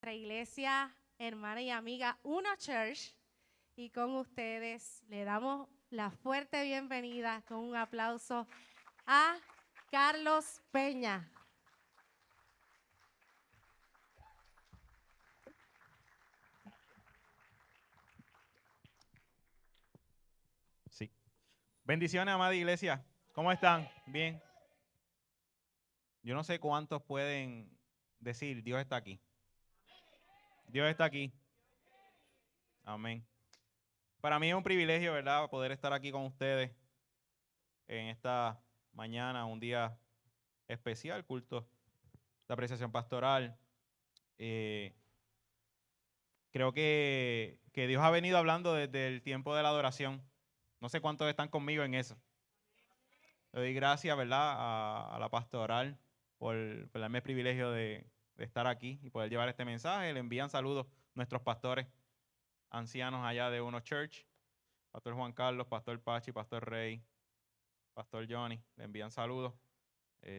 Nuestra iglesia, hermana y amiga Uno Church, y con ustedes le damos la fuerte bienvenida con un aplauso a Carlos Peña. Sí. Bendiciones, amada iglesia. ¿Cómo están? Bien. Yo no sé cuántos pueden decir, Dios está aquí. Dios está aquí. Amén. Para mí es un privilegio, ¿verdad?, poder estar aquí con ustedes en esta mañana, un día especial, culto de apreciación pastoral. Creo que Dios ha venido hablando desde el tiempo de la adoración. No sé cuántos están conmigo en eso. Le doy gracias, ¿verdad?, a la pastoral por darme el privilegio de estar aquí y poder llevar este mensaje. Le envían saludos nuestros pastores ancianos allá de Uno Church, Pastor Juan Carlos, Pastor Pachi, Pastor Rey, Pastor Johnny. Le envían saludos.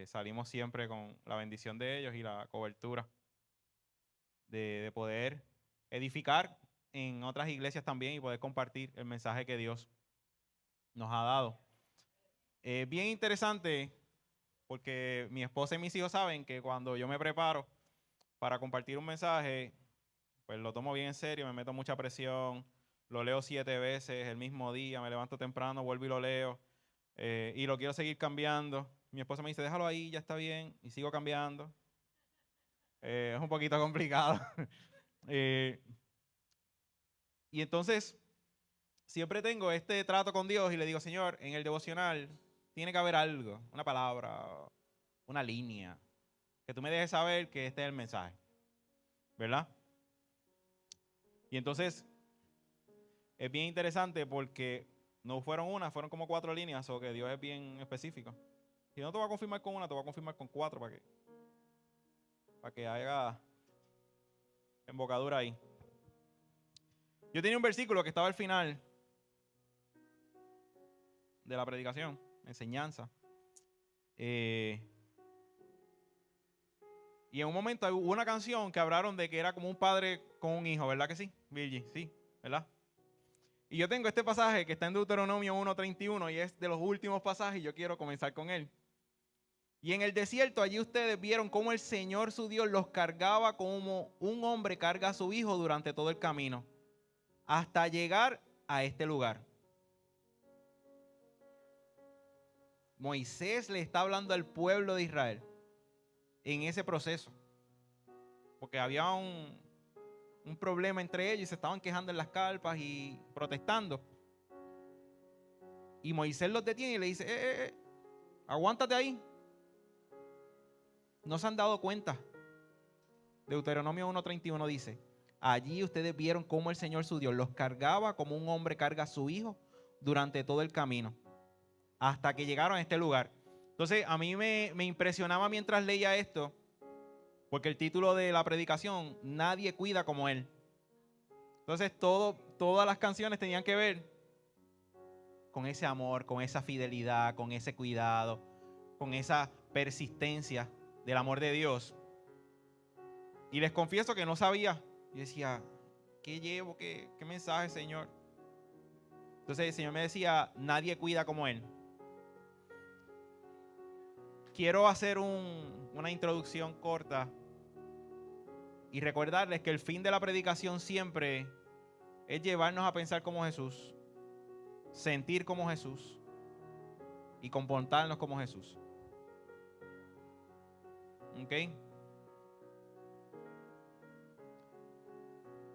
Salimos siempre con la bendición de ellos y la cobertura de poder edificar en otras iglesias también y poder compartir el mensaje que Dios nos ha dado. Bien interesante, porque mi esposa y mis hijos saben que cuando yo me preparo para compartir un mensaje, pues lo tomo bien en serio, me meto mucha presión, lo leo 7 veces el mismo día, me levanto temprano, vuelvo y lo leo, y lo quiero seguir cambiando. Mi esposa me dice, déjalo ahí, ya está bien, y sigo cambiando. Es un poquito complicado. Y entonces, siempre tengo este trato con Dios y le digo, Señor, en el devocional tiene que haber algo, una palabra, una línea, que tú me dejes saber que este es el mensaje, ¿verdad? Y entonces es bien interesante porque no fueron una, fueron como 4 líneas, o que Dios es bien específico. Si no te voy a confirmar con una, te voy a confirmar con 4 para que haya embocadura ahí. Yo tenía un versículo que estaba al final de la predicación, enseñanza. Y en un momento hubo una canción que hablaron de que era como un padre con un hijo, ¿verdad que sí? Virgi, sí, ¿verdad? Y yo tengo este pasaje que está en Deuteronomio 1:31 y es de los últimos pasajes y yo quiero comenzar con él. Y en el desierto allí ustedes vieron cómo el Señor su Dios los cargaba como un hombre carga a su hijo durante todo el camino, hasta llegar a este lugar. Moisés le está hablando al pueblo de Israel en ese proceso, porque había un problema entre ellos y se estaban quejando en las carpas y protestando. Y Moisés los detiene y le dice, aguántate ahí. ¿No se han dado cuenta? Deuteronomio 1:31 dice, allí ustedes vieron cómo el Señor su Dios los cargaba como un hombre carga a su hijo durante todo el camino, hasta que llegaron a este lugar. Entonces a mí me impresionaba mientras leía esto, porque el título de la predicación, nadie cuida como él. Entonces todas las canciones tenían que ver con ese amor, con esa fidelidad, con ese cuidado, con esa persistencia del amor de Dios. Y les confieso que no sabía. Yo decía, ¿qué llevo? ¿Qué mensaje, Señor? Entonces el Señor me decía, nadie cuida como Él. Quiero hacer una introducción corta y recordarles que el fin de la predicación siempre es llevarnos a pensar como Jesús, sentir como Jesús y comportarnos como Jesús. ¿Ok?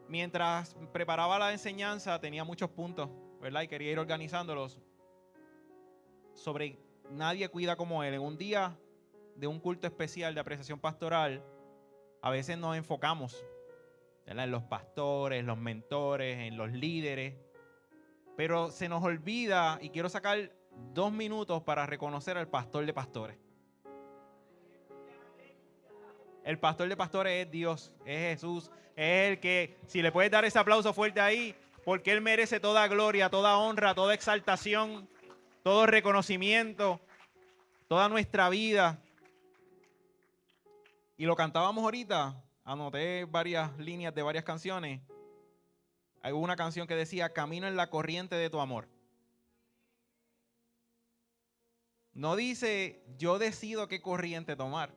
Mientras preparaba la enseñanza tenía muchos puntos, ¿verdad? Y quería ir organizándolos sobre nadie cuida como Él. En un día de un culto especial de apreciación pastoral, a veces nos enfocamos, ¿verdad?, en los pastores, los mentores, en los líderes, pero se nos olvida, y quiero sacar 2 minutos para reconocer al pastor de pastores. El pastor de pastores es Dios, es Jesús, es el que, si le puedes dar ese aplauso fuerte ahí, porque Él merece toda gloria, toda honra, toda exaltación, todo reconocimiento, toda nuestra vida. Y lo cantábamos ahorita, anoté varias líneas de varias canciones. Hay una canción que decía, camino en la corriente de tu amor. No dice, yo decido qué corriente tomar.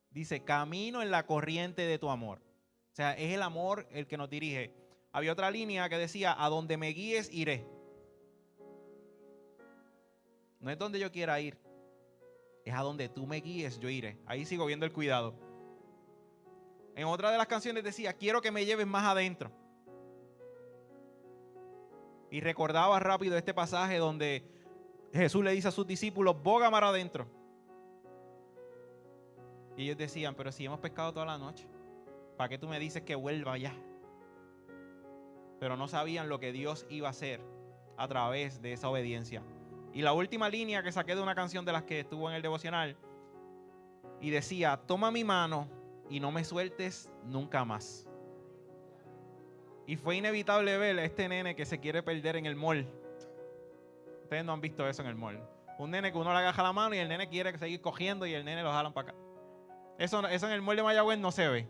Dice, camino en la corriente de tu amor. O sea, es el amor el que nos dirige. Había otra línea que decía, a donde me guíes, iré. No es donde yo quiera ir. Es a donde tú me guíes, yo iré. Ahí sigo viendo el cuidado. En otra de las canciones decía, quiero que me lleves más adentro. Y recordaba rápido este pasaje donde Jesús le dice a sus discípulos, boga mar adentro. Y ellos decían, pero si hemos pescado toda la noche, ¿para qué tú me dices que vuelva ya? Pero no sabían lo que Dios iba a hacer a través de esa obediencia. Y la última línea que saqué de una canción de las que estuvo en el devocional, y decía, toma mi mano y no me sueltes nunca más. Y fue inevitable ver a este nene que se quiere perder en el mall. Ustedes no han visto eso en el mall. Un nene que uno le agarra la mano y el nene quiere seguir cogiendo y el nene lo jalan para acá. Eso en el mall de Mayagüez no se ve.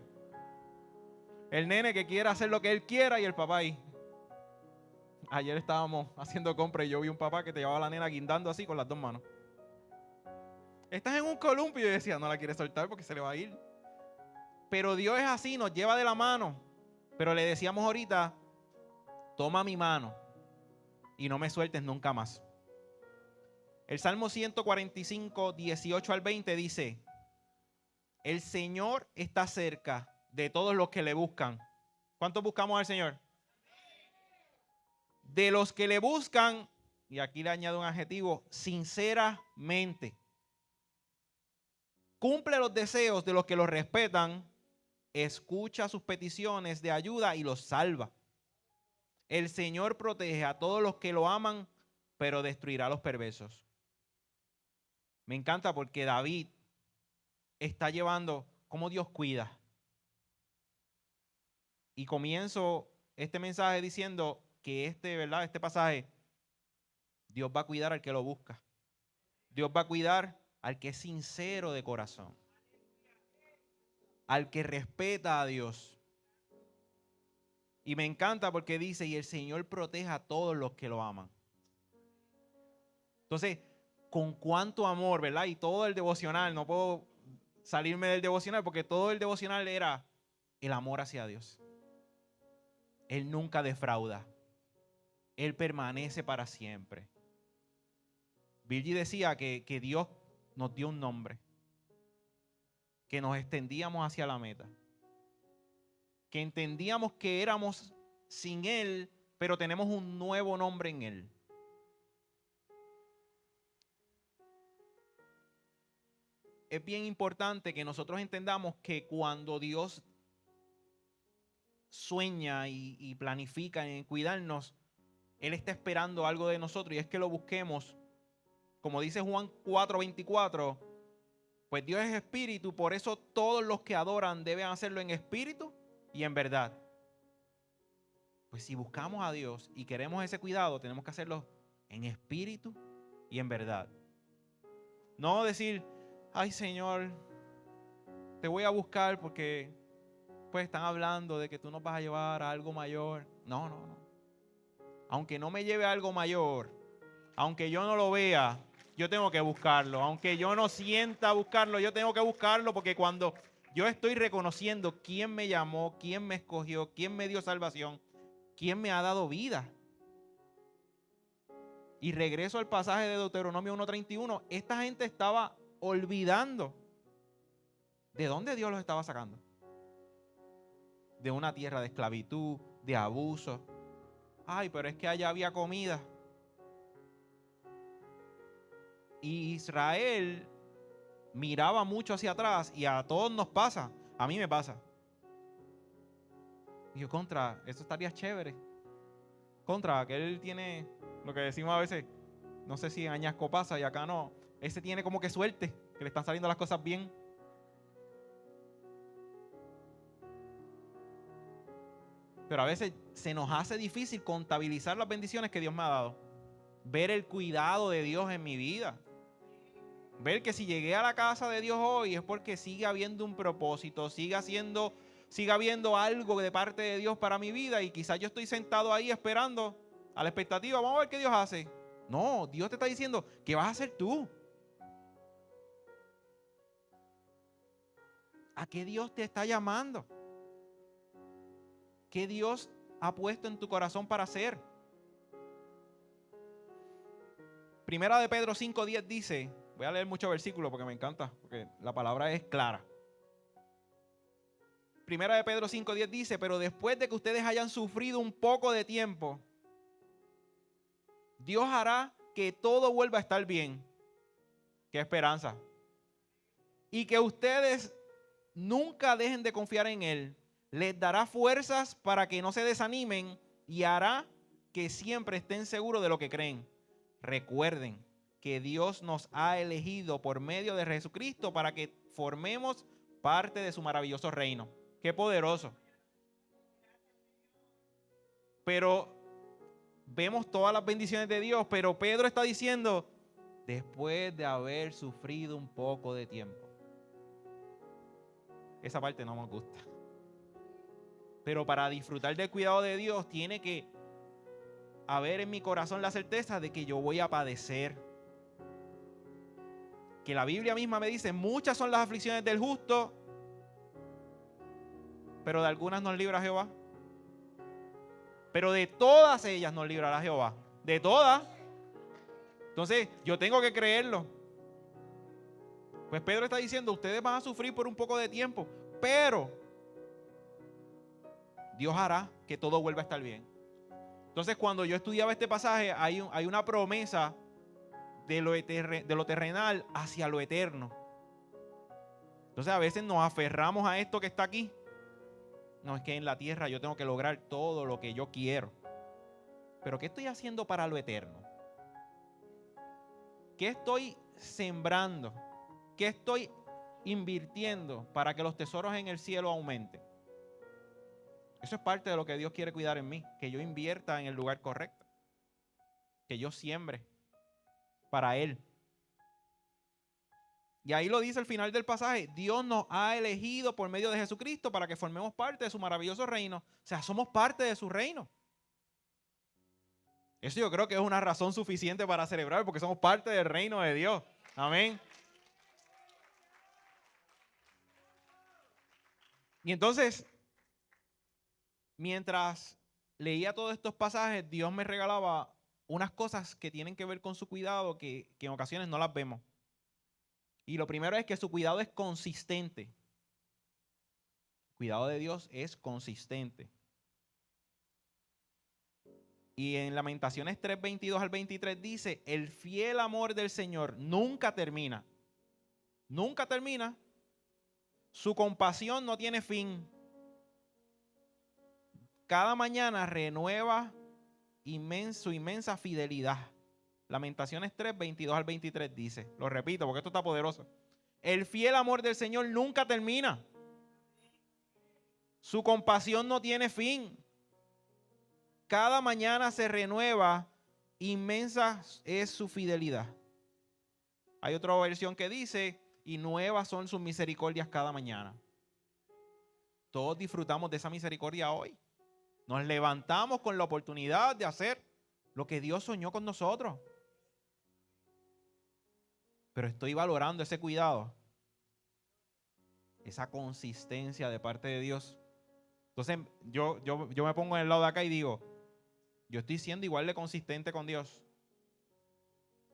El nene que quiere hacer lo que él quiera y el papá ahí. Ayer estábamos haciendo compras y yo vi un papá que te llevaba a la nena guindando así con las dos manos. Estás en un columpio y yo decía, no la quiere soltar porque se le va a ir. Pero Dios es así, nos lleva de la mano. Pero le decíamos ahorita, toma mi mano y no me sueltes nunca más. El Salmo 145, 18 al 20 dice, el Señor está cerca de todos los que le buscan. ¿Cuántos buscamos al Señor? De los que le buscan, y aquí le añado un adjetivo, sinceramente. Cumple los deseos de los que los respetan, escucha sus peticiones de ayuda y los salva. El Señor protege a todos los que lo aman, pero destruirá a los perversos. Me encanta porque David está llevando cómo Dios cuida. Y comienzo este mensaje diciendo que este pasaje, Dios va a cuidar al que lo busca. Dios va a cuidar al que es sincero de corazón. Al que respeta a Dios. Y me encanta porque dice, y el Señor protege a todos los que lo aman. Entonces, con cuánto amor, ¿verdad? Y todo el devocional, no puedo salirme del devocional porque todo el devocional era el amor hacia Dios. Él nunca defrauda. Él permanece para siempre. Virgi decía que Dios nos dio un nombre. Que nos extendíamos hacia la meta. Que entendíamos que éramos sin Él, pero tenemos un nuevo nombre en Él. Es bien importante que nosotros entendamos que cuando Dios sueña y planifica en cuidarnos, Él está esperando algo de nosotros y es que lo busquemos. Como dice Juan 4:24, pues Dios es espíritu, por eso todos los que adoran deben hacerlo en espíritu y en verdad. Pues si buscamos a Dios y queremos ese cuidado, tenemos que hacerlo en espíritu y en verdad. No decir, ay Señor, te voy a buscar porque pues están hablando de que tú nos vas a llevar a algo mayor. No. Aunque no me lleve a algo mayor, aunque yo no lo vea, yo tengo que buscarlo. Aunque yo no sienta buscarlo, yo tengo que buscarlo porque cuando yo estoy reconociendo quién me llamó, quién me escogió, quién me dio salvación, quién me ha dado vida. Y regreso al pasaje de Deuteronomio 1:31. Esta gente estaba olvidando de dónde Dios los estaba sacando. De una tierra de esclavitud, de abuso. Ay, pero es que allá había comida. Y Israel miraba mucho hacia atrás y a todos nos pasa. A mí me pasa. Y yo, contra, eso estaría chévere. Contra, que él tiene lo que decimos a veces, no sé si en Añasco pasa y acá no. Ese tiene como que suerte, que le están saliendo las cosas bien. Pero a veces se nos hace difícil contabilizar las bendiciones que Dios me ha dado. Ver el cuidado de Dios en mi vida. Ver que si llegué a la casa de Dios hoy es porque sigue habiendo un propósito, sigue haciendo siga habiendo algo de parte de Dios para mi vida y quizás yo estoy sentado ahí esperando a la expectativa, vamos a ver qué Dios hace. No, Dios te está diciendo, ¿qué vas a hacer tú? ¿A qué Dios te está llamando? ¿Qué Dios ha puesto en tu corazón para hacer? Primera de Pedro 5:10 dice, voy a leer muchos versículos porque me encanta, porque la palabra es clara. Primera de Pedro 5:10 dice, pero después de que ustedes hayan sufrido un poco de tiempo, Dios hará que todo vuelva a estar bien. ¡Qué esperanza! Y que ustedes nunca dejen de confiar en Él. Les dará fuerzas para que no se desanimen y hará que siempre estén seguros de lo que creen. Recuerden que Dios nos ha elegido por medio de Jesucristo para que formemos parte de su maravilloso reino. ¡Qué poderoso! Pero vemos todas las bendiciones de Dios, pero Pedro está diciendo, después de haber sufrido un poco de tiempo. Esa parte no me gusta. Pero para disfrutar del cuidado de Dios tiene que haber en mi corazón la certeza de que yo voy a padecer. Que la Biblia misma me dice, muchas son las aflicciones del justo, pero de algunas nos libra Jehová. Pero de todas ellas nos librará Jehová. De todas. Entonces yo tengo que creerlo. Pues Pedro está diciendo, ustedes van a sufrir por un poco de tiempo, pero Dios hará que todo vuelva a estar bien. Entonces cuando yo estudiaba este pasaje, hay una promesa de lo terrenal hacia lo eterno. Entonces a veces nos aferramos a esto que está aquí. No, es que en la tierra yo tengo que lograr todo lo que yo quiero. Pero ¿qué estoy haciendo para lo eterno? ¿Qué estoy sembrando? ¿Qué estoy invirtiendo para que los tesoros en el cielo aumenten? Eso es parte de lo que Dios quiere cuidar en mí, que yo invierta en el lugar correcto, que yo siembre para Él. Y ahí lo dice al final del pasaje, Dios nos ha elegido por medio de Jesucristo para que formemos parte de su maravilloso reino. O sea, somos parte de su reino. Eso yo creo que es una razón suficiente para celebrar, porque somos parte del reino de Dios. Amén. Y entonces, mientras leía todos estos pasajes, Dios me regalaba unas cosas que tienen que ver con su cuidado que en ocasiones no las vemos. Y lo primero es que su cuidado es consistente. El cuidado de Dios es consistente. Y en Lamentaciones 3:22 al 23 dice, el fiel amor del Señor nunca termina. Nunca termina. Su compasión no tiene fin. Cada mañana renueva su inmensa fidelidad. Lamentaciones 3:22 al 23 dice, lo repito porque esto está poderoso. El fiel amor del Señor nunca termina. Su compasión no tiene fin. Cada mañana se renueva, inmensa es su fidelidad. Hay otra versión que dice, y nuevas son sus misericordias cada mañana. Todos disfrutamos de esa misericordia hoy. Nos levantamos con la oportunidad de hacer lo que Dios soñó con nosotros. Pero estoy valorando ese cuidado, esa consistencia de parte de Dios. Entonces yo me pongo en el lado de acá y digo, yo estoy siendo igual de consistente con Dios.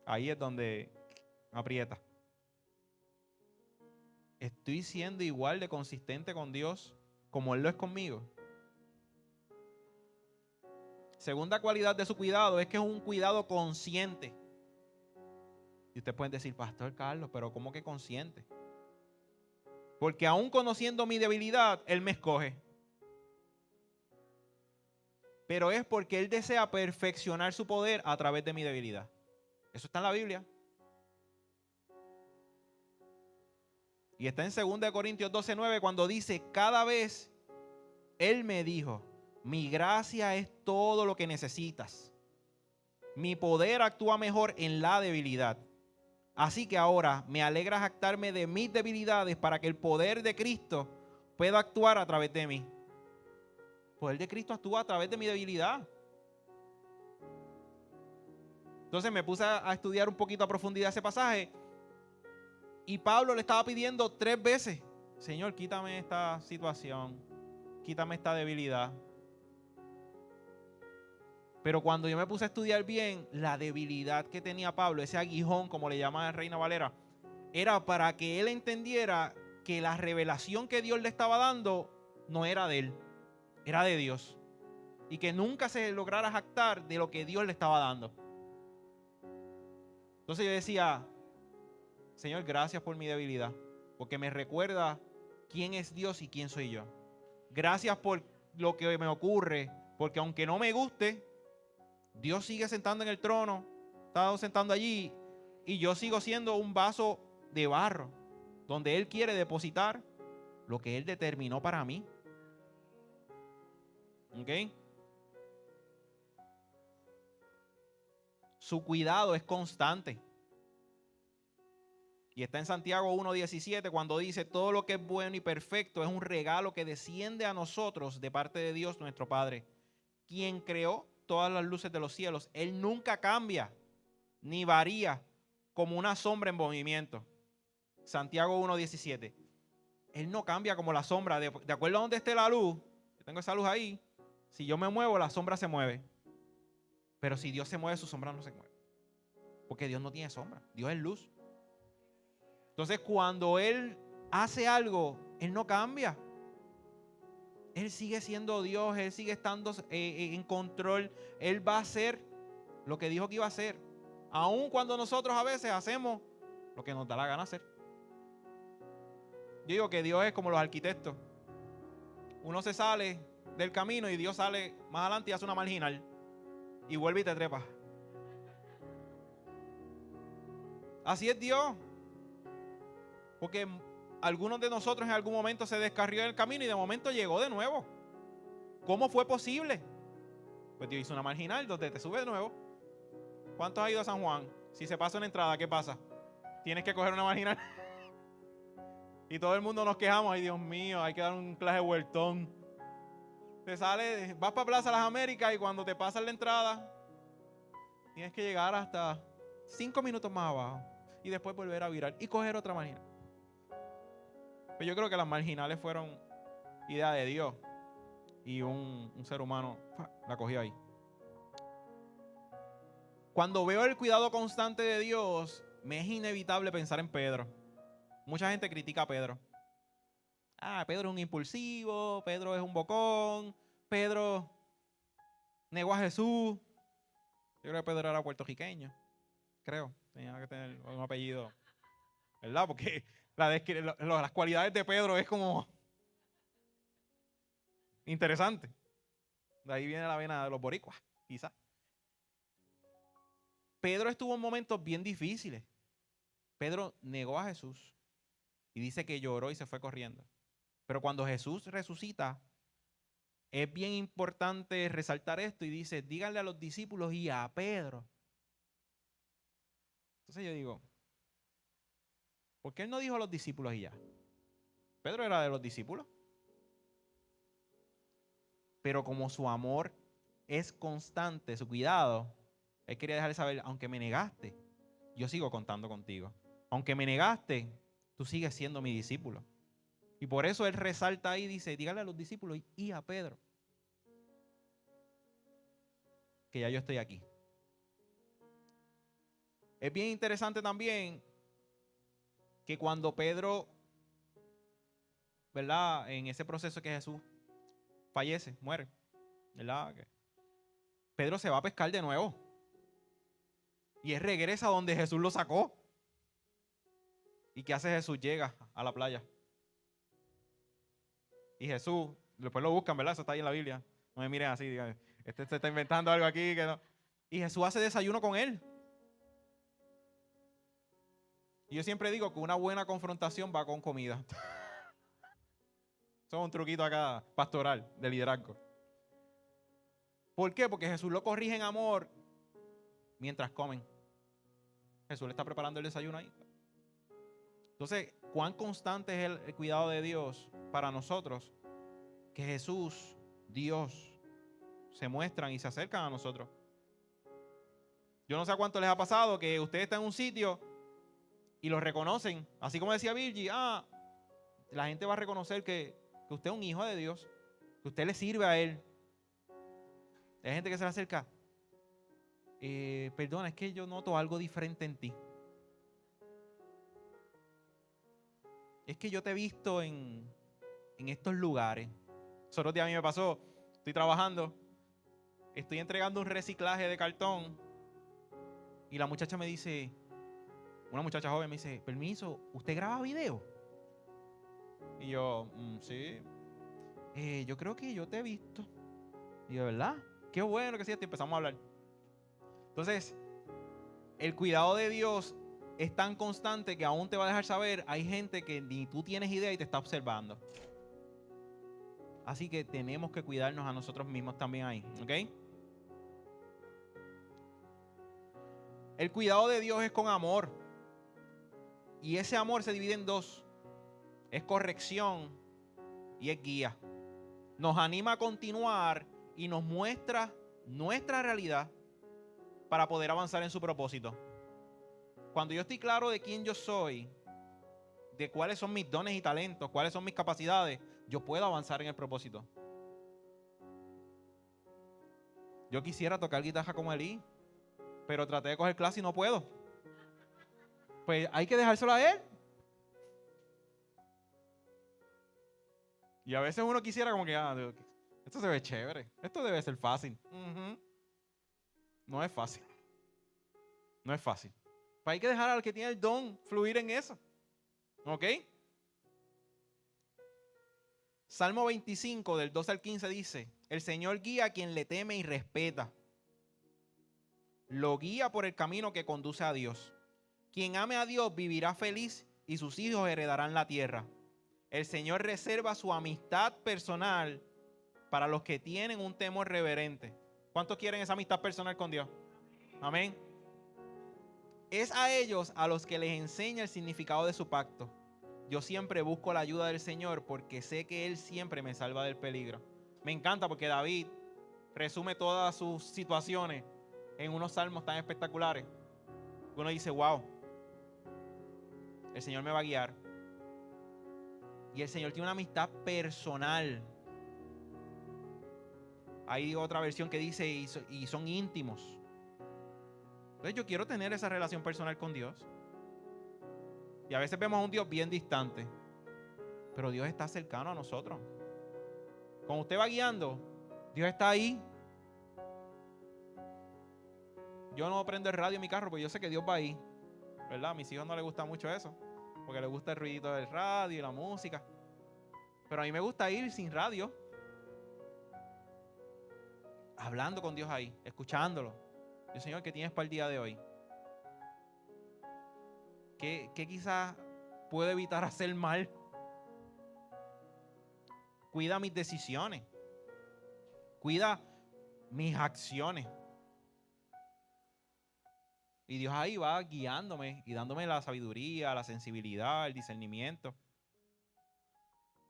Ahí es donde aprieta. Estoy siendo igual de consistente con Dios como Él lo es conmigo. Segunda cualidad de su cuidado es que es un cuidado consciente. Y ustedes pueden decir, Pastor Carlos, pero ¿cómo que consciente? Porque aún conociendo mi debilidad, Él me escoge. Pero es porque Él desea perfeccionar su poder a través de mi debilidad. Eso está en la Biblia. Y está en 2 Corintios 12:9 cuando dice, cada vez Él me dijo, mi gracia es todo lo que necesitas. Mi poder actúa mejor en la debilidad. Así que ahora me alegra jactarme de mis debilidades para que el poder de Cristo pueda actuar a través de mí. El poder de Cristo actúa a través de mi debilidad. Entonces me puse a estudiar un poquito a profundidad ese pasaje. Y Pablo le estaba pidiendo 3 veces: Señor, quítame esta situación, quítame esta debilidad. Pero cuando yo me puse a estudiar bien, la debilidad que tenía Pablo, ese aguijón, como le llama Reina Valera, era para que él entendiera que la revelación que Dios le estaba dando no era de él, era de Dios. Y que nunca se lograra jactar de lo que Dios le estaba dando. Entonces yo decía: Señor, gracias por mi debilidad, porque me recuerda quién es Dios y quién soy yo. Gracias por lo que me ocurre, porque aunque no me guste, Dios sigue sentando en el trono, está sentando allí, y yo sigo siendo un vaso de barro, donde Él quiere depositar lo que Él determinó para mí. ¿Ok? Su cuidado es constante. Y está en Santiago 1:17 cuando dice: todo lo que es bueno y perfecto es un regalo que desciende a nosotros de parte de Dios nuestro Padre, quien creó todas las luces de los cielos. Él nunca cambia ni varía como una sombra en movimiento. Santiago 1:17. Él no cambia como la sombra. De acuerdo a donde esté la luz, yo tengo esa luz ahí. Si yo me muevo, la sombra se mueve. Pero si Dios se mueve, su sombra no se mueve. Porque Dios no tiene sombra. Dios es luz. Entonces, cuando Él hace algo, Él no cambia. Él sigue siendo Dios. Él sigue estando en control. Él va a hacer lo que dijo que iba a hacer. Aun cuando nosotros a veces hacemos lo que nos da la gana hacer. Yo digo que Dios es como los arquitectos. Uno se sale del camino y Dios sale más adelante y hace una marginal. Y vuelve y te trepa. Así es Dios. Porque algunos de nosotros en algún momento se descarrió del camino y de momento llegó de nuevo. ¿Cómo fue posible? Pues Dios hizo una marginal donde te sube de nuevo. ¿Cuántos han ido a San Juan? Si se pasa una entrada, ¿qué pasa? Tienes que coger una marginal. Y todo el mundo nos quejamos: ay, Dios mío, hay que dar un clase de vueltón. Te sale, vas para Plaza Las Américas y cuando te pasas la entrada, tienes que llegar hasta 5 minutos más abajo y después volver a virar y coger otra marginal. Pues yo creo que las marginales fueron idea de Dios y un ser humano la cogió ahí. Cuando veo el cuidado constante de Dios, me es inevitable pensar en Pedro. Mucha gente critica a Pedro. Pedro es un impulsivo, Pedro es un bocón, Pedro negó a Jesús. Yo creo que Pedro era puertorriqueño, creo, tenía que tener un apellido, ¿verdad? Porque las cualidades de Pedro es como interesante. De ahí viene la vena de los boricuas, quizás. Pedro estuvo en momentos bien difíciles. Pedro negó a Jesús y dice que lloró y se fue corriendo. Pero cuando Jesús resucita, es bien importante resaltar esto y dice: díganle a los discípulos y a Pedro. Entonces yo digo, ¿por qué él no dijo a los discípulos y ya? Pedro era de los discípulos. Pero como su amor es constante, su cuidado, él quería dejarle saber: aunque me negaste, yo sigo contando contigo. Aunque me negaste, tú sigues siendo mi discípulo. Y por eso él resalta ahí y dice: díganle a los discípulos y a Pedro que ya yo estoy aquí. Es bien interesante también que cuando Pedro, ¿verdad? En ese proceso que Jesús fallece, muere, ¿verdad? Pedro se va a pescar de nuevo. Y él regresa a donde Jesús lo sacó. ¿Y qué hace Jesús? Llega a la playa. Y Jesús, después lo buscan, ¿verdad? Eso está ahí en la Biblia. No me miren así, digan: este se está inventando algo aquí que no. Y Jesús hace desayuno con él. Y yo siempre digo que una buena confrontación va con comida. Eso es un truquito acá pastoral de liderazgo. ¿Por qué? Porque Jesús lo corrige en amor mientras comen. Jesús le está preparando el desayuno ahí. Entonces, cuán constante es el cuidado de Dios para nosotros, que Jesús, Dios, se muestran y se acercan a nosotros. Yo no sé a cuánto les ha pasado que usted está en un sitio y lo reconocen, así como decía Virgi, la gente va a reconocer que usted es un hijo de Dios, que usted le sirve a Él. Hay gente que se le acerca, perdona, es que yo noto algo diferente en ti. Es que yo te he visto en estos lugares. Otro día a mí me pasó, estoy trabajando, estoy entregando un reciclaje de cartón y la muchacha me dice, una muchacha joven me dice, permiso, ¿usted graba video? Y yo, sí. Yo creo que yo te he visto. Y yo, ¿verdad? Qué bueno que sí, empezamos a hablar. Entonces, el cuidado de Dios es tan constante que aún te va a dejar saber, hay gente que ni tú tienes idea y te está observando. Así que tenemos que cuidarnos a nosotros mismos también ahí, ¿ok? El cuidado de Dios es con amor. Y ese amor se divide en dos. Es corrección y es guía. Nos anima a continuar y nos muestra nuestra realidad para poder avanzar en su propósito. Cuando yo estoy claro de quién yo soy, de cuáles son mis dones y talentos, cuáles son mis capacidades, yo puedo avanzar en el propósito. Yo quisiera tocar guitarra como Eli, pero traté de coger clase y no puedo. Pues hay que dejárselo a él. Y a veces uno quisiera como que, esto se ve chévere, esto debe ser fácil. No es fácil. No es fácil. Pues hay que dejar al que tiene el don fluir en eso. ¿Ok? Salmo 25, del 12 al 15 dice, el Señor guía a quien le teme y respeta. Lo guía por el camino que conduce a Dios. Quien ame a Dios vivirá feliz y sus hijos heredarán la tierra. El Señor reserva su amistad personal para los que tienen un temor reverente. ¿Cuántos quieren esa amistad personal con Dios? Amén. Es a ellos a los que les enseña el significado de su pacto. Yo siempre busco la ayuda del Señor porque sé que Él siempre me salva del peligro. Me encanta porque David resume todas sus situaciones en unos salmos tan espectaculares. Uno dice, wow, el Señor me va a guiar. Y el Señor tiene una amistad personal. Hay otra versión que dice, y son íntimos. Entonces yo quiero tener esa relación personal con Dios. Y a veces vemos a un Dios bien distante, pero Dios está cercano a nosotros. Cuando usted va guiando, Dios está ahí. Yo no prendo el radio en mi carro porque yo sé que Dios va ahí, ¿verdad? A mis hijos no les gusta mucho eso, porque les gusta el ruidito del radio y la música. Pero a mí me gusta ir sin radio, hablando con Dios ahí, escuchándolo. Dios, Señor, ¿qué tienes para el día de hoy? ¿Qué quizás puedo evitar hacer mal? Cuida mis decisiones. Cuida mis acciones. Y Dios ahí va guiándome y dándome la sabiduría, la sensibilidad, el discernimiento.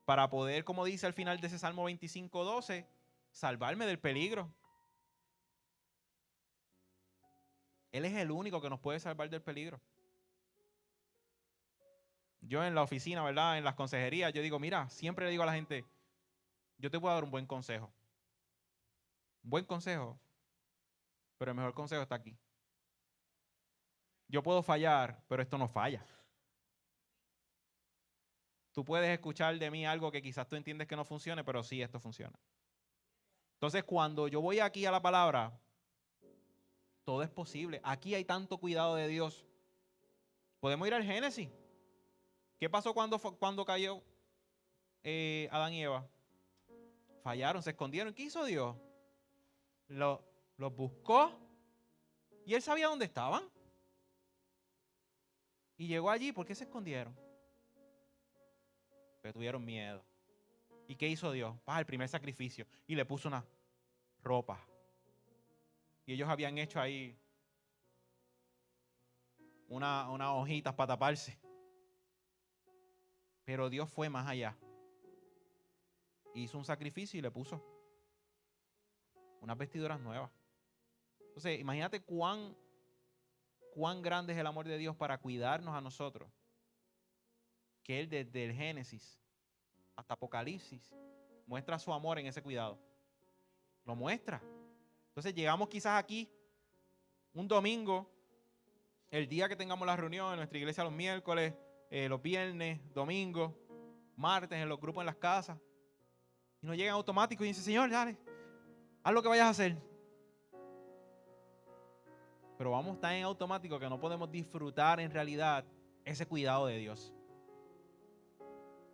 Para poder, como dice al final de ese Salmo 25:12, salvarme del peligro. Él es el único que nos puede salvar del peligro. Yo en la oficina, ¿verdad? En las consejerías, yo digo, mira, siempre le digo a la gente, yo te puedo dar un buen consejo. Un buen consejo, pero el mejor consejo está aquí. Yo puedo fallar, pero esto no falla. Tú puedes escuchar de mí algo que quizás tú entiendes que no funcione, pero sí, esto funciona. Entonces, cuando yo voy aquí a la palabra, todo es posible. Aquí hay tanto cuidado de Dios. Podemos ir al Génesis. ¿Qué pasó cuando cayó Adán y Eva? Fallaron, se escondieron. ¿Qué hizo Dios? Los buscó y él sabía dónde estaban. Y llegó allí. ¿Por qué se escondieron? Porque tuvieron miedo. ¿Y qué hizo Dios? El primer sacrificio. Y le puso una ropa. Y ellos habían hecho ahí unas hojitas para taparse. Pero Dios fue más allá. Hizo un sacrificio y le puso unas vestiduras nuevas. Entonces, imagínate cuán grande es el amor de Dios para cuidarnos a nosotros. Que Él desde el Génesis hasta Apocalipsis muestra su amor en ese cuidado. Lo muestra. Entonces llegamos quizás aquí un domingo, el día que tengamos la reunión en nuestra iglesia los miércoles, los viernes, domingos, martes en los grupos en las casas. Y nos llegan automático y dicen, Señor, dale, haz lo que vayas a hacer. Pero vamos tan en automático que no podemos disfrutar en realidad ese cuidado de Dios.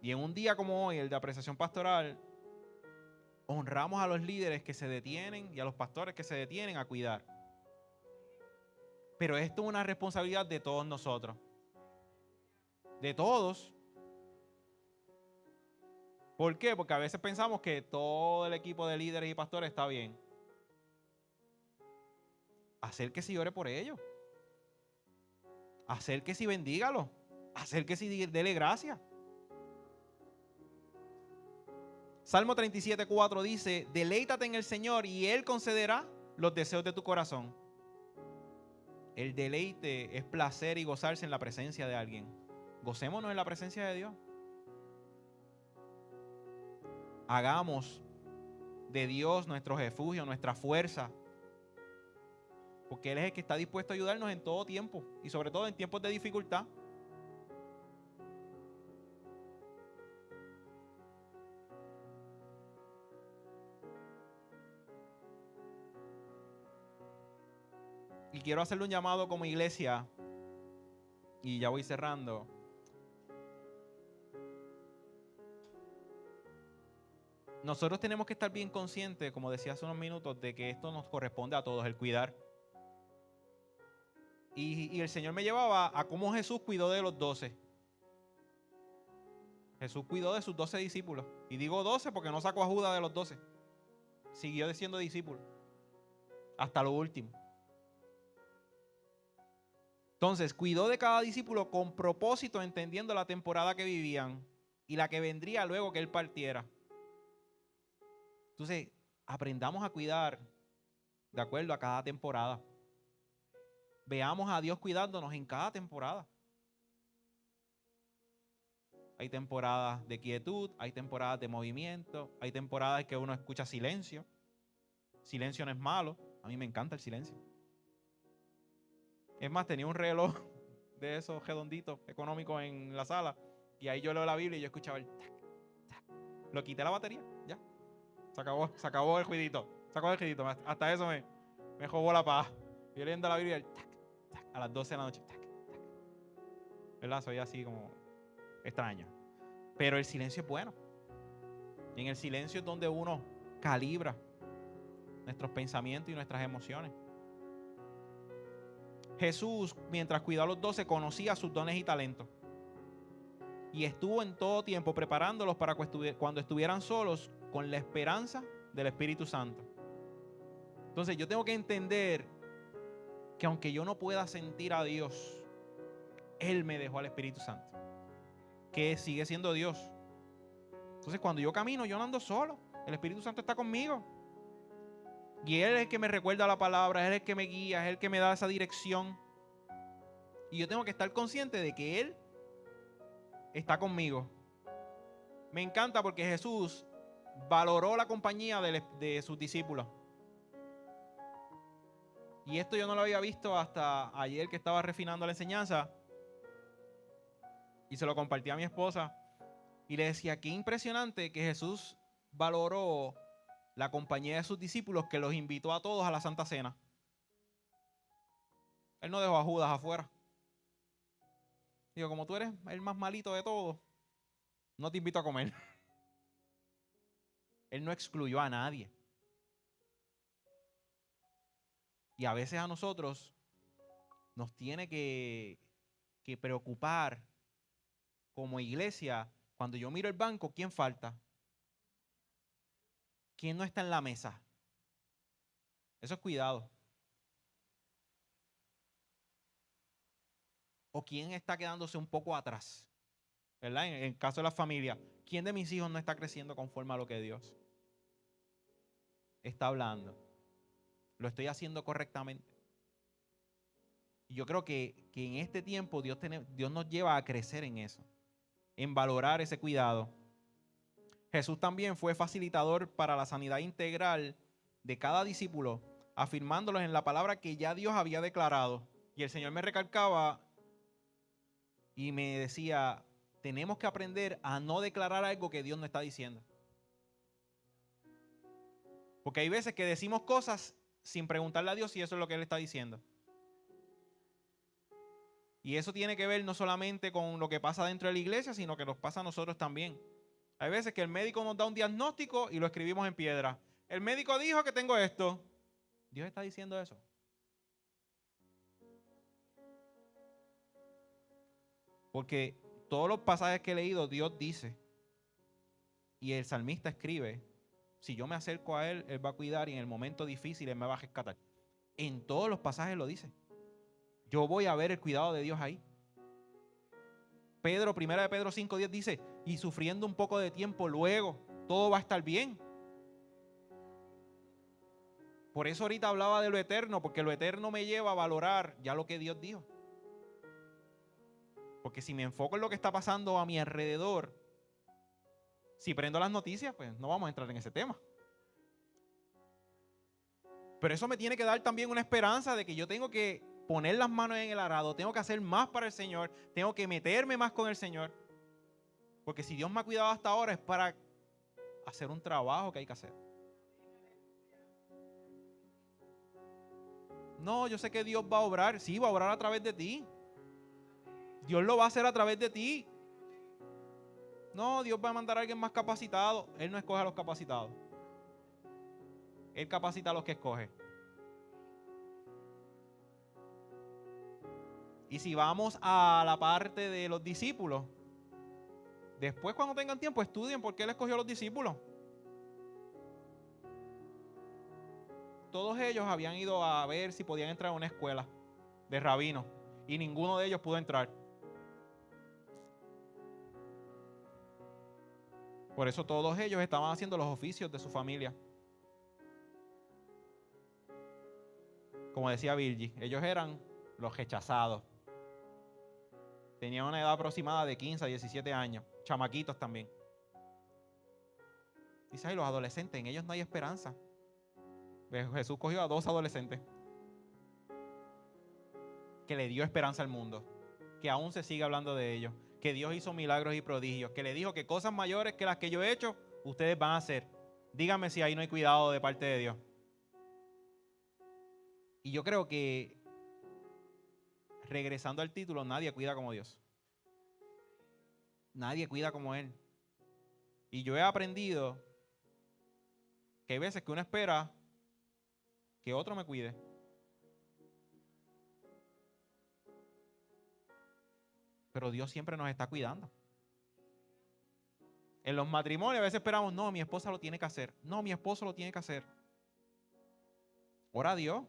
Y en un día como hoy, el de apreciación pastoral, honramos a los líderes que se detienen y a los pastores que se detienen a cuidar. Pero esto es una responsabilidad de todos nosotros. De todos. ¿Por qué? Porque a veces pensamos que todo el equipo de líderes y pastores está bien. Acérquese y ore por ellos. Acérquese y bendígalo. Acérquese y dele gracias. Salmo 37:4 dice, deleítate en el Señor y Él concederá los deseos de tu corazón. El deleite es placer y gozarse en la presencia de alguien. Gocémonos en la presencia de Dios. Hagamos de Dios nuestro refugio, nuestra fuerza. Porque Él es el que está dispuesto a ayudarnos en todo tiempo. Y sobre todo en tiempos de dificultad. Y quiero hacerle un llamado como iglesia. Y ya voy cerrando. Nosotros tenemos que estar bien conscientes, como decía hace unos minutos, de que esto nos corresponde a todos, el cuidar. Y el Señor me llevaba a cómo Jesús cuidó de los 12. Jesús cuidó de sus 12 discípulos. Y digo 12 porque no sacó a Judas de los 12. Siguió siendo discípulo. Hasta lo último. Entonces, cuidó de cada discípulo con propósito, entendiendo la temporada que vivían y la que vendría luego que Él partiera. Entonces, aprendamos a cuidar de acuerdo a cada temporada. Veamos a Dios cuidándonos en cada temporada. Hay temporadas de quietud, hay temporadas de movimiento, hay temporadas en que uno escucha silencio. Silencio no es malo, a mí me encanta el silencio. Es más, tenía un reloj de esos redonditos económicos en la sala y ahí yo leo la Biblia y yo escuchaba el tac, tac. Lo quité la batería, ya. Se acabó el ruidito. Se acabó el ruidito. Hasta eso me jodó la paz. Yo leyendo la Biblia, el tac, tac, a las 12 de la noche, tac, tac. ¿Verdad? Soy así como extraño. Pero el silencio es bueno. Y en el silencio es donde uno calibra nuestros pensamientos y nuestras emociones. Jesús, mientras cuidaba a los 12, conocía sus dones y talentos. Y estuvo en todo tiempo preparándolos para cuando estuvieran solos con la esperanza del Espíritu Santo. Entonces yo tengo que entender que aunque yo no pueda sentir a Dios, Él me dejó al Espíritu Santo, que sigue siendo Dios. Entonces cuando yo camino, yo no ando solo. El Espíritu Santo está conmigo. Y Él es el que me recuerda la palabra, Él es el que me guía, es el que me da esa dirección. Y yo tengo que estar consciente de que Él está conmigo. Me encanta porque Jesús valoró la compañía de sus discípulos. Y esto yo no lo había visto hasta ayer que estaba refinando la enseñanza. Y se lo compartí a mi esposa. Y le decía, qué impresionante que Jesús valoró la compañía de sus discípulos, que los invitó a todos a la Santa Cena. Él no dejó a Judas afuera. Digo, como tú eres el más malito de todos, no te invito a comer. Él no excluyó a nadie. Y a veces a nosotros nos tiene que preocupar como iglesia. Cuando yo miro el banco, ¿quién falta? ¿Quién no está en la mesa? Eso es cuidado. ¿O quién está quedándose un poco atrás? ¿verdad? En el caso de la familia, ¿quién de mis hijos no está creciendo conforme a lo que Dios está hablando? ¿Lo estoy haciendo correctamente? Y yo creo que en este tiempo Dios nos lleva a crecer en eso, en valorar ese cuidado. Jesús también fue facilitador para la sanidad integral de cada discípulo, afirmándolos en la palabra que ya Dios había declarado. Y el Señor me recalcaba y me decía, tenemos que aprender a no declarar algo que Dios no está diciendo. Porque hay veces que decimos cosas sin preguntarle a Dios si eso es lo que Él está diciendo. Y eso tiene que ver no solamente con lo que pasa dentro de la iglesia, sino que nos pasa a nosotros también. Hay veces que el médico nos da un diagnóstico y lo escribimos en piedra. El médico dijo que tengo esto. ¿Dios está diciendo eso? Porque todos los pasajes que he leído, Dios dice, y el salmista escribe, si yo me acerco a Él, Él va a cuidar y en el momento difícil Él me va a rescatar. En todos los pasajes lo dice. Yo voy a ver el cuidado de Dios ahí. Primera de Pedro 5:10 dice, y sufriendo un poco de tiempo luego, todo va a estar bien. Por eso ahorita hablaba de lo eterno, porque lo eterno me lleva a valorar ya lo que Dios dijo. Porque si me enfoco en lo que está pasando a mi alrededor, si prendo las noticias, pues no vamos a entrar en ese tema. Pero eso me tiene que dar también una esperanza de que yo tengo que poner las manos en el arado, tengo que hacer más para el Señor, tengo que meterme más con el Señor. Porque si Dios me ha cuidado hasta ahora es para hacer un trabajo que hay que hacer. No, yo sé que Dios va a obrar. Sí, va a obrar a través de ti. Dios lo va a hacer a través de ti. No, Dios va a mandar a alguien más capacitado. Él no escoge a los capacitados. Él capacita a los que escoge. Y si vamos a la parte de los discípulos, después cuando tengan tiempo estudien por qué Él escogió a los discípulos. Todos ellos habían ido a ver si podían entrar a una escuela de rabinos y ninguno de ellos pudo entrar. Por eso todos ellos estaban haciendo los oficios de su familia. Como decía Virgi, ellos eran los rechazados. Tenían una edad aproximada de 15 a 17 años, chamaquitos también. Dice, ay, los adolescentes, en ellos no hay esperanza. Jesús cogió a 2 adolescentes que le dio esperanza al mundo, que aún se sigue hablando de ellos, que Dios hizo milagros y prodigios, que le dijo que cosas mayores que las que yo he hecho, ustedes van a hacer. Díganme si ahí no hay cuidado de parte de Dios. Y yo creo que, regresando al título, nadie cuida como Dios. Nadie cuida como Él. Y yo he aprendido que hay veces que uno espera que otro me cuide. Pero Dios siempre nos está cuidando. En los matrimonios a veces esperamos, no, mi esposa lo tiene que hacer. No, mi esposo lo tiene que hacer. Ora a Dios,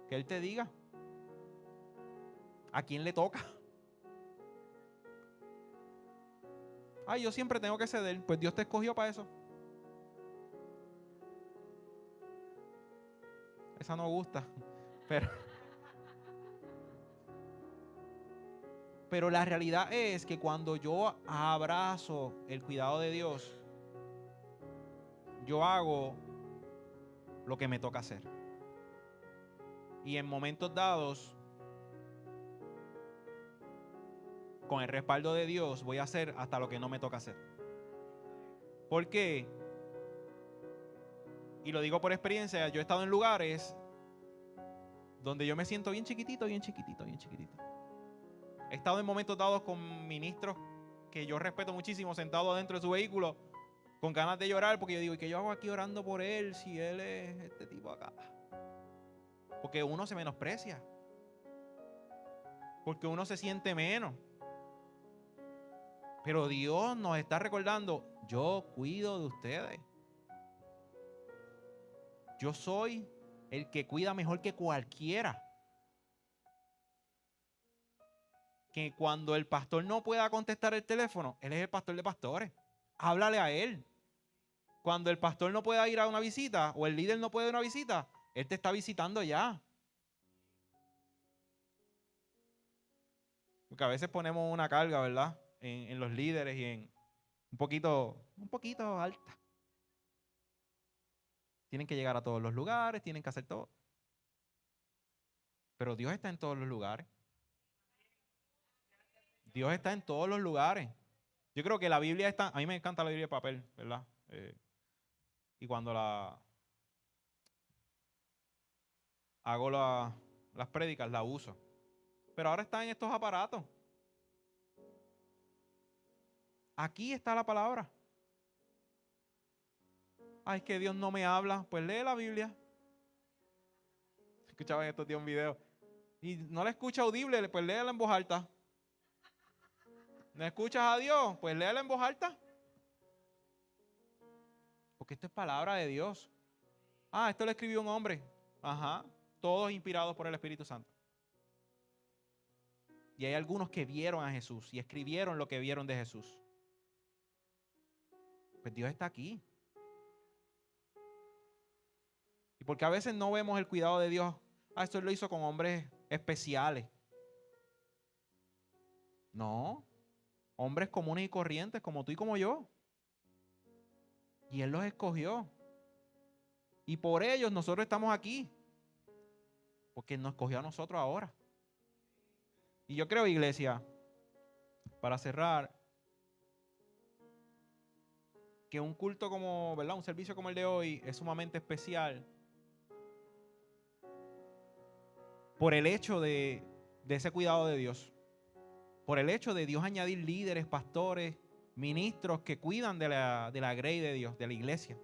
que Él te diga a quién le toca. Ay, yo siempre tengo que ceder. Pues Dios te escogió para eso. Esa no gusta. Pero la realidad es que cuando yo abrazo el cuidado de Dios, yo hago lo que me toca hacer. Y en momentos dados, con el respaldo de Dios, voy a hacer hasta lo que no me toca hacer. ¿Por qué? Y lo digo por experiencia, yo he estado en lugares donde yo me siento bien chiquitito, bien chiquitito, bien chiquitito. He estado en momentos dados con ministros que yo respeto muchísimo, sentados dentro de su vehículo, con ganas de llorar, porque yo digo, ¿y qué yo hago aquí orando por él si él es este tipo acá? Porque uno se menosprecia. Porque uno se siente menos. Pero Dios nos está recordando, yo cuido de ustedes. Yo soy el que cuida mejor que cualquiera. que cuando el pastor no pueda contestar el teléfono, Él es el pastor de pastores. Háblale a Él. Cuando el pastor no pueda ir a una visita o el líder no puede ir a una visita, Él te está visitando ya. Porque a veces ponemos una carga, ¿verdad? En los líderes y en un poquito alta. Tienen que llegar a todos los lugares, tienen que hacer todo. Pero Dios está en todos los lugares. Dios está en todos los lugares. Yo creo que la Biblia está, a mí me encanta la Biblia de papel, ¿verdad? Y cuando hago las prédicas, la uso. Pero ahora está en estos aparatos. Aquí está la palabra. Ay, es que Dios no me habla. Pues lee la Biblia. Escuchaba en estos días un video. Y no la escucha audible, pues léela en voz alta. ¿No escuchas a Dios? Pues léela en voz alta. Porque esto es palabra de Dios. Ah, esto lo escribió un hombre. Ajá. Todos inspirados por el Espíritu Santo. Y hay algunos que vieron a Jesús y escribieron lo que vieron de Jesús. Pues Dios está aquí. Y porque a veces no vemos el cuidado de Dios. Ah, esto lo hizo con hombres especiales. No. Hombres comunes y corrientes como tú y como yo. Y Él los escogió. Y por ellos nosotros estamos aquí. Porque Él nos escogió a nosotros ahora. Y yo creo, iglesia, para cerrar, que un culto como, ¿verdad? Un servicio como el de hoy es sumamente especial. Por el hecho de ese cuidado de Dios. Por el hecho de Dios añadir líderes, pastores, ministros que cuidan de la grey de Dios, de la iglesia.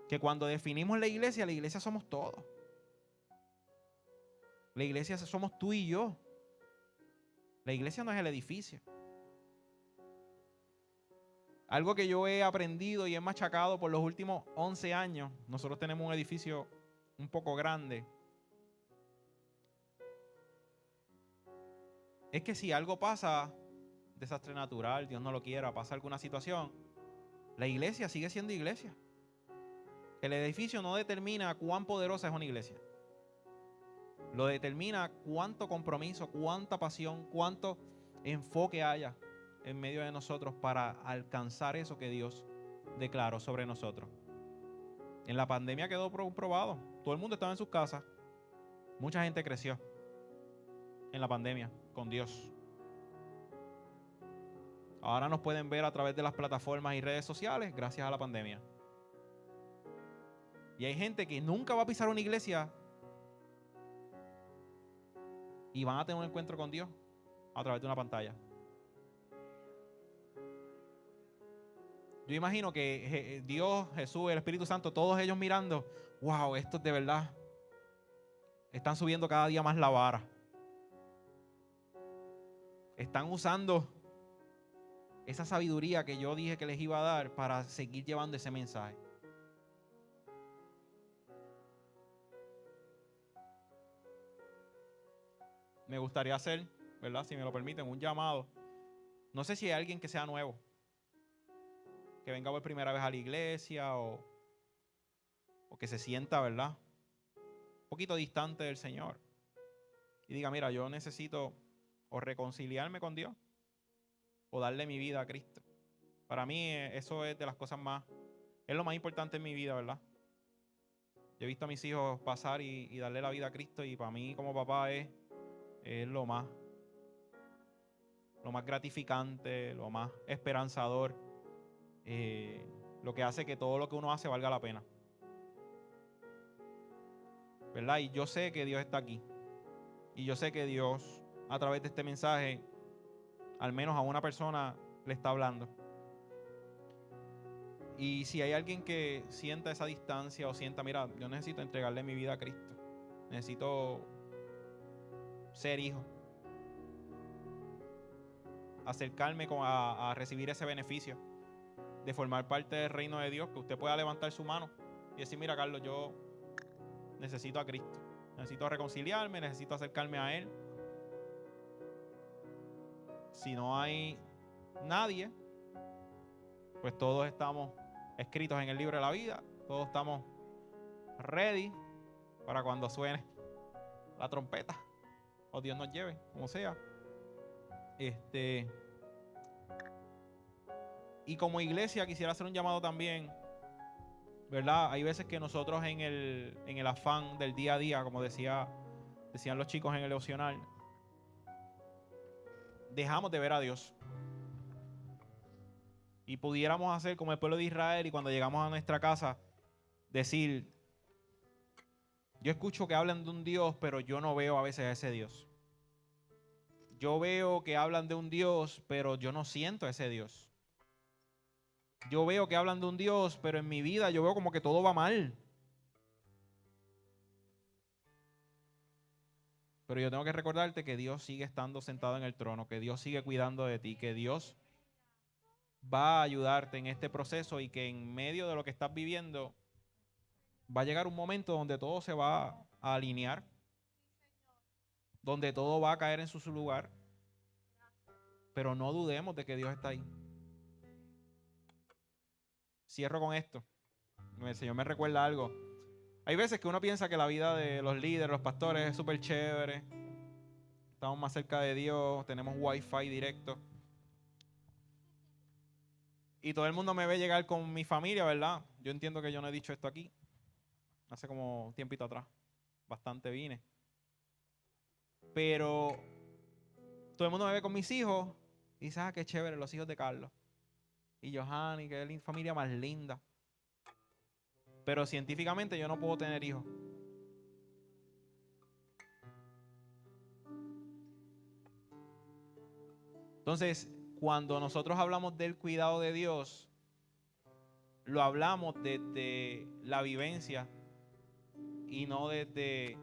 Que cuando definimos la iglesia somos todos. La iglesia somos tú y yo. La iglesia no es el edificio. Algo que yo he aprendido y he machacado por los últimos 11 años. Nosotros tenemos un edificio un poco grande. Es que si algo pasa, desastre natural, Dios no lo quiera, pasa alguna situación, la iglesia sigue siendo iglesia. El edificio no determina cuán poderosa es una iglesia. Lo determina cuánto compromiso, cuánta pasión, cuánto enfoque haya en medio de nosotros para alcanzar eso que Dios declaró sobre nosotros. En la pandemia quedó probado. Todo el mundo estaba en sus casas. Mucha gente creció en la pandemia con Dios. Ahora nos pueden ver a través de las plataformas y redes sociales gracias a la pandemia. Y hay gente que nunca va a pisar una iglesia y van a tener un encuentro con Dios a través de una pantalla. Yo imagino que Dios, Jesús, el Espíritu Santo, todos ellos mirando, wow, estos de verdad están subiendo cada día más la vara. Están usando esa sabiduría que yo dije que les iba a dar para seguir llevando ese mensaje. Me gustaría hacer, ¿verdad? Si me lo permiten, un llamado. No sé si hay alguien que sea nuevo, que venga por primera vez a la iglesia o que se sienta, ¿verdad? Un poquito distante del Señor. Y diga, mira, yo necesito o reconciliarme con Dios o darle mi vida a Cristo. Para mí eso es de las cosas más, es lo más importante en mi vida, ¿verdad? Yo he visto a mis hijos pasar y darle la vida a Cristo y para mí como papá es lo más gratificante, lo más esperanzador, lo que hace que todo lo que uno hace valga la pena, ¿verdad? Y yo sé que Dios está aquí y yo sé que Dios a través de este mensaje al menos a una persona le está hablando. Y si hay alguien que sienta esa distancia o sienta, mira, yo necesito entregarle mi vida a Cristo, necesito ser hijo, acercarme a recibir ese beneficio de formar parte del reino de Dios, que usted pueda levantar su mano y decir, mira, Carlos, yo necesito a Cristo, necesito reconciliarme, necesito acercarme a Él. si no hay nadie, pues todos estamos escritos en el libro de la vida, todos estamos ready para cuando suene la trompeta o Dios nos lleve, como sea. Y como iglesia quisiera hacer un llamado también, ¿verdad? Hay veces que nosotros en el afán del día a día, como decían los chicos en el devocional, dejamos de ver a Dios. Y pudiéramos hacer como el pueblo de Israel y cuando llegamos a nuestra casa, decir, yo escucho que hablan de un Dios, pero yo no veo a veces a ese Dios. Yo veo que hablan de un Dios, pero yo no siento a ese Dios. Yo veo que hablan de un Dios, pero en mi vida yo veo como que todo va mal. Pero yo tengo que recordarte que Dios sigue estando sentado en el trono, que Dios sigue cuidando de ti, que Dios va a ayudarte en este proceso y que en medio de lo que estás viviendo va a llegar un momento donde todo se va a alinear, donde todo va a caer en su lugar, pero no dudemos de que Dios está ahí. Cierro con esto. El Señor me recuerda algo. Hay veces que uno piensa que la vida de los líderes, los pastores es súper chévere. Estamos más cerca de Dios, tenemos wifi directo. Y todo el mundo me ve llegar con mi familia, ¿verdad? Yo entiendo que yo no he dicho esto aquí. Hace como un tiempito atrás. Bastante vine. Pero todo el mundo me ve con mis hijos y dice, qué chévere, los hijos de Carlos. Y Johanny, que es la familia más linda. Pero científicamente yo no puedo tener hijos. Entonces, cuando nosotros hablamos del cuidado de Dios, lo hablamos desde la vivencia y no desde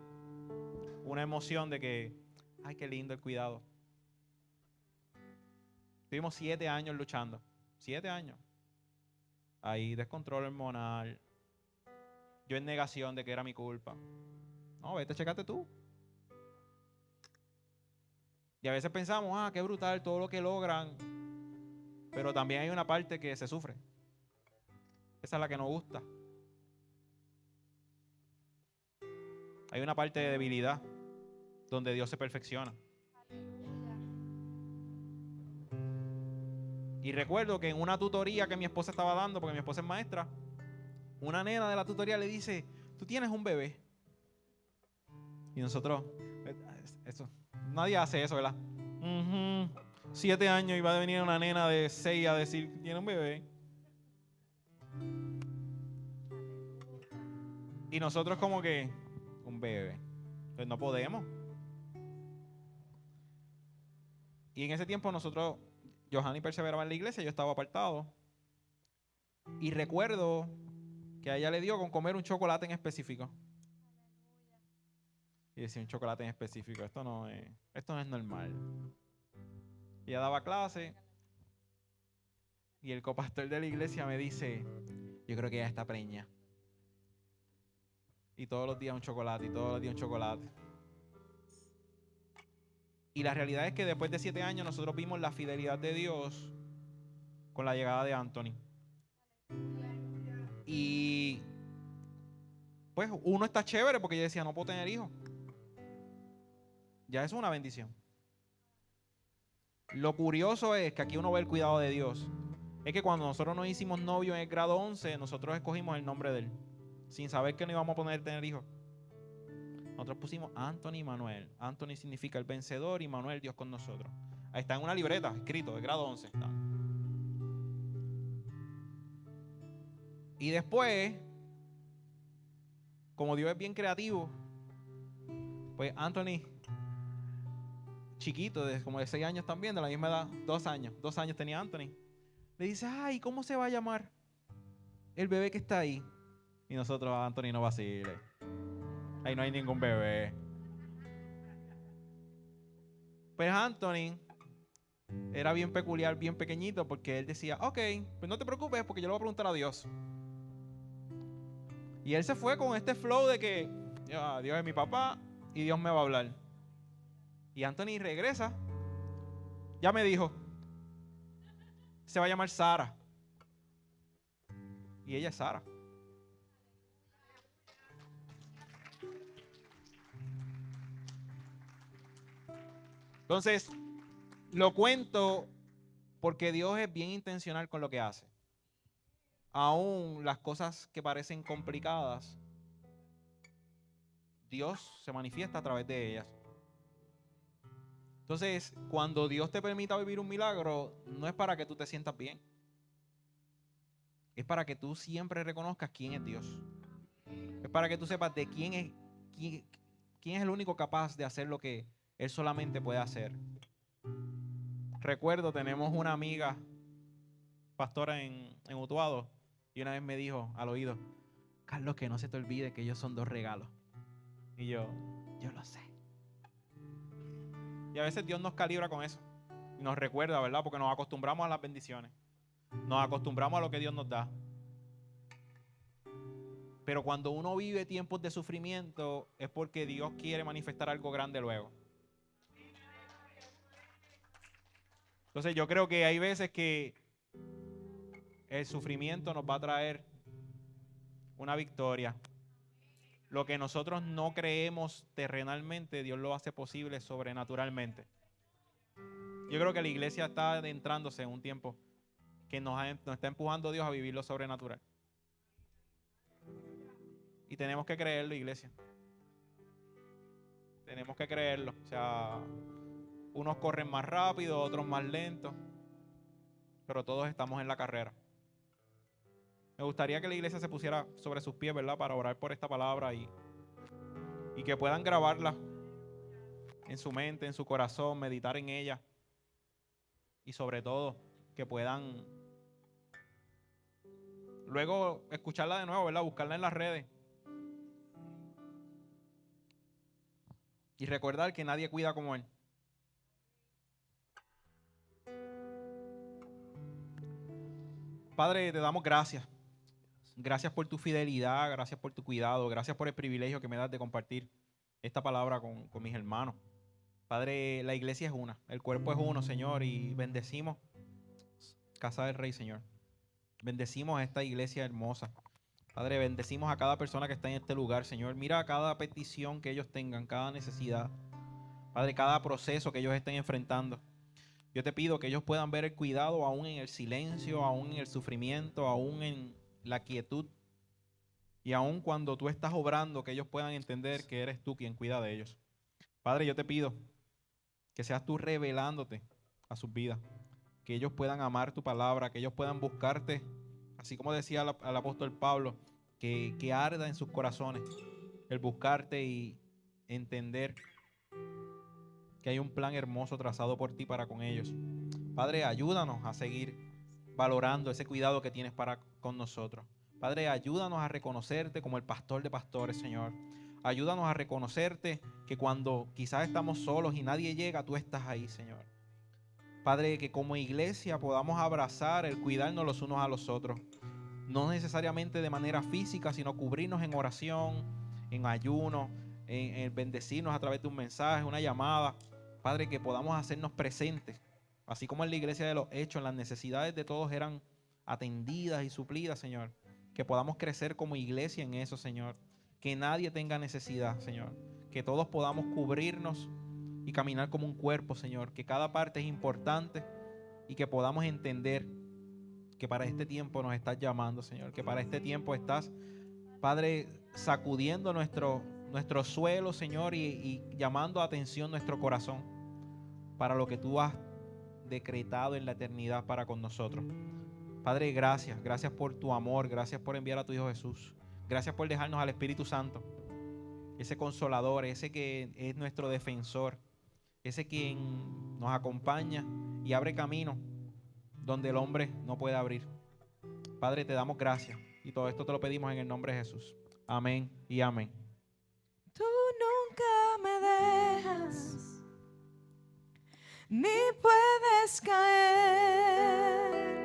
una emoción de que, ay, qué lindo el cuidado. Tuvimos 7 años luchando. 7 años. Ahí, descontrol hormonal. Yo en negación de que era mi culpa. No, vete, chécate tú. Y a veces pensamos, qué brutal todo lo que logran. Pero también hay una parte que se sufre. Esa es la que nos gusta. Hay una parte de debilidad donde Dios se perfecciona. Y recuerdo que en una tutoría que mi esposa estaba dando, porque mi esposa es maestra, una nena de la tutoría le dice, tú tienes un bebé. Y nosotros, eso, nadie hace eso, ¿verdad? 7 años y va a venir una nena de 6 a decir que tiene un bebé. Y nosotros como que, un bebé. Pues no podemos. Y en ese tiempo nosotros, Johanny perseveraba en la iglesia, yo estaba apartado. Y recuerdo que a ella le dio con comer un chocolate en específico. Y decía, un chocolate en específico, esto no es normal. Y ella daba clase. Y el copastor de la iglesia me dice, yo creo que ella está preña. Y todos los días un chocolate, y todos los días un chocolate. Y la realidad es que después de 7 años nosotros vimos la fidelidad de Dios con la llegada de Anthony. Y pues uno está chévere porque yo decía, no puedo tener hijos. Ya es una bendición. Lo curioso es que aquí uno ve el cuidado de Dios. Es que cuando nosotros nos hicimos novios en el grado 11, nosotros escogimos el nombre de él, sin saber que no íbamos a poder tener hijos. Nosotros pusimos Anthony y Manuel. Anthony significa el vencedor y Manuel, Dios con nosotros. Ahí está en una libreta, escrito, de grado 11. Está. Y después, como Dios es bien creativo, pues Anthony, chiquito, como de 6 años también, de la misma edad, 2 años. 2 años tenía Anthony. Le dice, ay, ¿cómo se va a llamar el bebé que está ahí? Y nosotros, Anthony, no vacile. Ahí no hay ningún bebé. Pues Anthony era bien peculiar, bien pequeñito, porque él decía, ok, pues no te preocupes porque yo le voy a preguntar a Dios. Y él se fue con este flow de que Dios es mi papá y Dios me va a hablar. Y Anthony regresa. Ya me dijo, se va a llamar Sara. Y ella es Sara. Entonces, lo cuento porque Dios es bien intencional con lo que hace. Aún las cosas que parecen complicadas, Dios se manifiesta a través de ellas. Entonces, cuando Dios te permita vivir un milagro, no es para que tú te sientas bien. Es para que tú siempre reconozcas quién es Dios. Es para que tú sepas de quién es el único capaz de hacer lo que Él solamente puede hacer. Recuerdo, tenemos una amiga pastora en Utuado, y una vez me dijo al oído: Carlos, que no se te olvide que ellos son 2 regalos. Y yo lo sé. Y a veces Dios nos calibra con eso. Y nos recuerda, ¿verdad? Porque nos acostumbramos a las bendiciones. Nos acostumbramos a lo que Dios nos da. Pero cuando uno vive tiempos de sufrimiento, es porque Dios quiere manifestar algo grande luego. Entonces yo creo que hay veces que el sufrimiento nos va a traer una victoria. Lo que nosotros no creemos terrenalmente, Dios lo hace posible sobrenaturalmente. Yo creo que la iglesia está adentrándose en un tiempo que nos está empujando Dios a vivir lo sobrenatural. Y tenemos que creerlo, iglesia. Tenemos que creerlo. O sea, unos corren más rápido, otros más lentos, pero todos estamos en la carrera. Me gustaría que la iglesia se pusiera sobre sus pies, ¿verdad? Para orar por esta palabra y que puedan grabarla en su mente, en su corazón, meditar en ella. Y sobre todo, que puedan luego escucharla de nuevo, ¿verdad? Buscarla en las redes. Y recordar que nadie cuida como Él. Padre, te damos gracias. Gracias por tu fidelidad, gracias por tu cuidado, gracias por el privilegio que me das de compartir esta palabra con mis hermanos. Padre, la iglesia es una, el cuerpo es uno, Señor, y bendecimos Casa del Rey, Señor. Bendecimos a esta iglesia hermosa. Padre, bendecimos a cada persona que está en este lugar, Señor. Mira cada petición que ellos tengan, cada necesidad. Padre, cada proceso que ellos estén enfrentando. Yo te pido que ellos puedan ver el cuidado aún en el silencio, aún en el sufrimiento, aún en la quietud. Y aún cuando tú estás obrando, que ellos puedan entender que eres tú quien cuida de ellos. Padre, yo te pido que seas tú revelándote a sus vidas. Que ellos puedan amar tu palabra, que ellos puedan buscarte, así como decía el apóstol Pablo, que arda en sus corazones el buscarte y entender que hay un plan hermoso trazado por ti para con ellos. Padre, ayúdanos a seguir valorando ese cuidado que tienes para con nosotros. Padre, ayúdanos a reconocerte como el pastor de pastores, Señor. Ayúdanos a reconocerte que cuando quizás estamos solos y nadie llega, tú estás ahí, Señor. Padre, que como iglesia podamos abrazar el cuidarnos los unos a los otros. No necesariamente de manera física, sino cubrirnos en oración, en ayuno, en bendecirnos a través de un mensaje, una llamada. Padre, que podamos hacernos presentes. Así como en la iglesia de los Hechos, las necesidades de todos eran atendidas y suplidas, Señor. Que podamos crecer como iglesia en eso, Señor. Que nadie tenga necesidad, Señor. Que todos podamos cubrirnos y caminar como un cuerpo, Señor. Que cada parte es importante y que podamos entender que para este tiempo nos estás llamando, Señor. Que para este tiempo estás, Padre, sacudiendo nuestro suelo, Señor, y llamando a atención nuestro corazón para lo que tú has decretado en la eternidad para con nosotros. Padre, gracias por tu amor, gracias por enviar a tu Hijo Jesús, gracias por dejarnos al Espíritu Santo, ese consolador, ese que es nuestro defensor, ese quien nos acompaña y abre camino donde el hombre no puede abrir. Padre, te damos gracias y todo esto te lo pedimos en el nombre de Jesús. Amén y amén. Tú nunca me dejas, ni puedes caer.